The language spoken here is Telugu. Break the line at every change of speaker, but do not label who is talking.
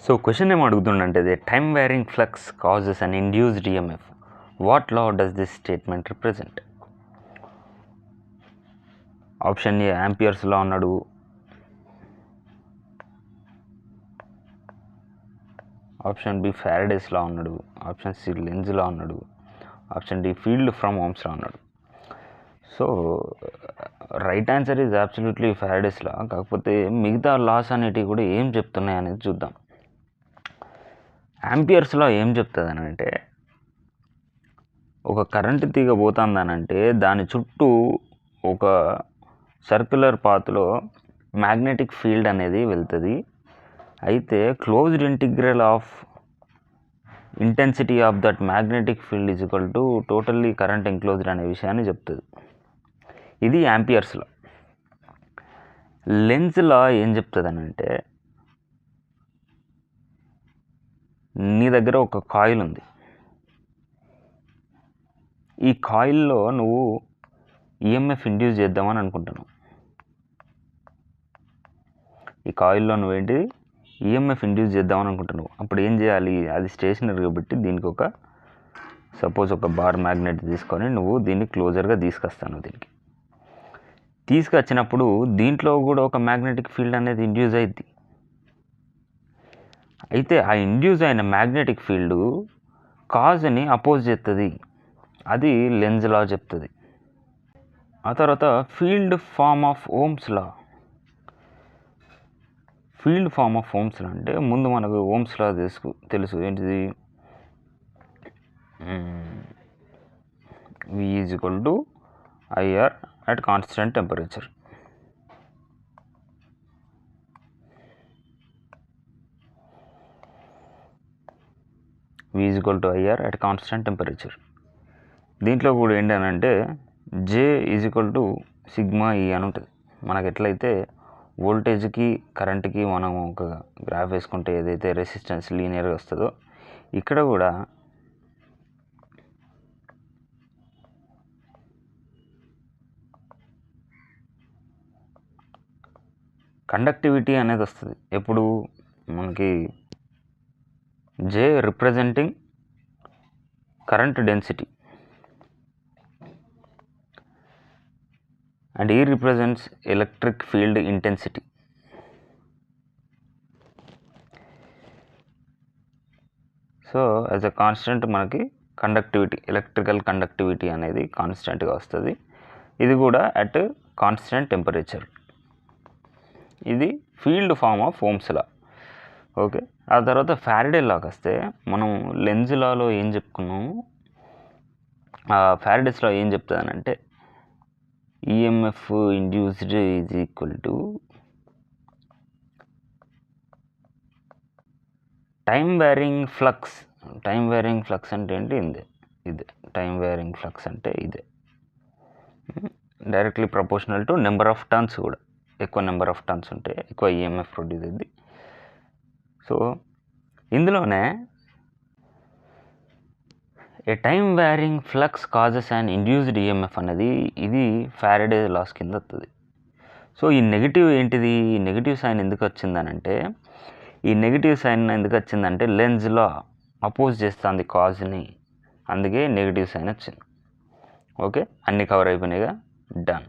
సో క్వశ్చన్ ఏం అడుగుతుందంటే the time varying flux causes an induced EMF. What law does this statement represent? Option A Ampere's law అన్నాడు, ఆప్షన్ బి ఫారడేస్ లా ఉన్నాడు, ఆప్షన్ సి లెంజ్ లా ఉన్నాడు, option D field from Ohm's law ఉన్నాడు. So right answer is absolutely Faraday's law. కాకపోతే మిగతా లాస్ అనేటివి కూడా ఏం చెప్తున్నాయి అనేది చూద్దాం. యాంపియర్స్ లా ఏం చెప్తుంది అని అంటే, ఒక కరెంటు తీగ పోతుందనంటే దాని చుట్టూ ఒక సర్క్యులర్ పాత్లో మ్యాగ్నెటిక్ ఫీల్డ్ అనేది వెళ్తుంది. అయితే closed integral of intensity of that magnetic field is equal to totally current enclosed అనే విషయాన్ని చెప్తుంది. ఇది యాంపియర్స్ లా. లెంజ్ లా ఏం చెప్తుంది అని అంటే, నీ దగ్గర ఒక కాయిల్ ఉంది. ఈ కాయిల్లో నువ్వు ఈఎంఎఫ్ ఇండ్యూస్ చేద్దామని అనుకుంటున్నావు. ఈ కాయిల్లో నువ్వేంటి ఈఎంఎఫ్ ఇండ్యూస్ చేద్దామని అనుకుంటున్నావు. అప్పుడు ఏం చేయాలి? అది స్టేషనరీ కాబట్టి దీనికి ఒక సపోజ్ ఒక బార్ మ్యాగ్నెట్ తీసుకొని నువ్వు దీన్ని క్లోజర్గా తీసుకొస్తాను. దీనికి తీసుకొచ్చినప్పుడు దీంట్లో కూడా ఒక మ్యాగ్నెటిక్ ఫీల్డ్ అనేది ఇండ్యూస్ అయింది. అయితే ఆ ఇండ్యూస్ అయిన మ్యాగ్నెటిక్ ఫీల్డ్ కాజ్ని అపోజ్ చేస్తుంది. అది లెంజ్ లా చెప్తుంది. ఆ తర్వాత field form of Ohm's law. Field form of Ohm's law అంటే ముందు మనకు ఓమ్స్ లా తెలుసు ఏంటిది? V is equal to IR at constant temperature. V is equal to IR at constant temperature. దీంట్లో కూడా ఏంటనంటే J is equal to sigma E అని ఉంటుంది. మనకు ఎట్లయితే వోల్టేజ్కి కరెంట్కి మనం ఒక గ్రాఫ్ వేసుకుంటే ఏదైతే రెసిస్టెన్స్ లీనియర్గా వస్తుందో, ఇక్కడ కూడా కండక్టివిటీ అనేది వస్తుంది. ఎప్పుడు మనకి J representing current density and E represents electric field intensity. So as a constant మనకి కండక్టివిటీ, ఎలక్ట్రికల్ కండక్టివిటీ అనేది కాన్స్టెంట్గా వస్తుంది. ఇది కూడా అట్ కాన్స్టెంట్ టెంపరేచర్. ఇది field form of Ohm's law. Okay, ఆ తర్వాత ఫారడే లాకి వస్తే మనం లెంజ్ లాలో ఏం చెప్పుకున్నాము, ఫారడేస్ లా ఏం చెప్తుందనంటే EMF induced is equal to time varying flux. Time varying flux అంటే ఏంటి? ఇదే టైమ్ వేరింగ్ ఫ్లక్స్ అంటే ఇదే directly proportional to number of turns. కూడా ఎక్కువ నెంబర్ ఆఫ్ టర్న్స్ ఉంటే ఎక్కువ ఈఎంఎఫ్ ప్రొడ్యూస్ అయింది. సో ఇందులోనే a time varying flux causes and induced EMF అనేది ఇది ఫారడే లాస్ కింద వస్తుంది. సో ఈ నెగిటివ్ ఏంటిది? ఈ నెగిటివ్ సైన్ ఎందుకు వచ్చిందనంటే, ఈ నెగిటివ్ సైన్ ఎందుకు వచ్చిందంటే లెంజ్ లా అపోజ్ చేస్తుంది కాజ్ని, అందుకే నెగిటివ్ సైన్ వచ్చింది. ఓకే, అన్నీ కవర్ అయిపోయినాయిగా, డన్.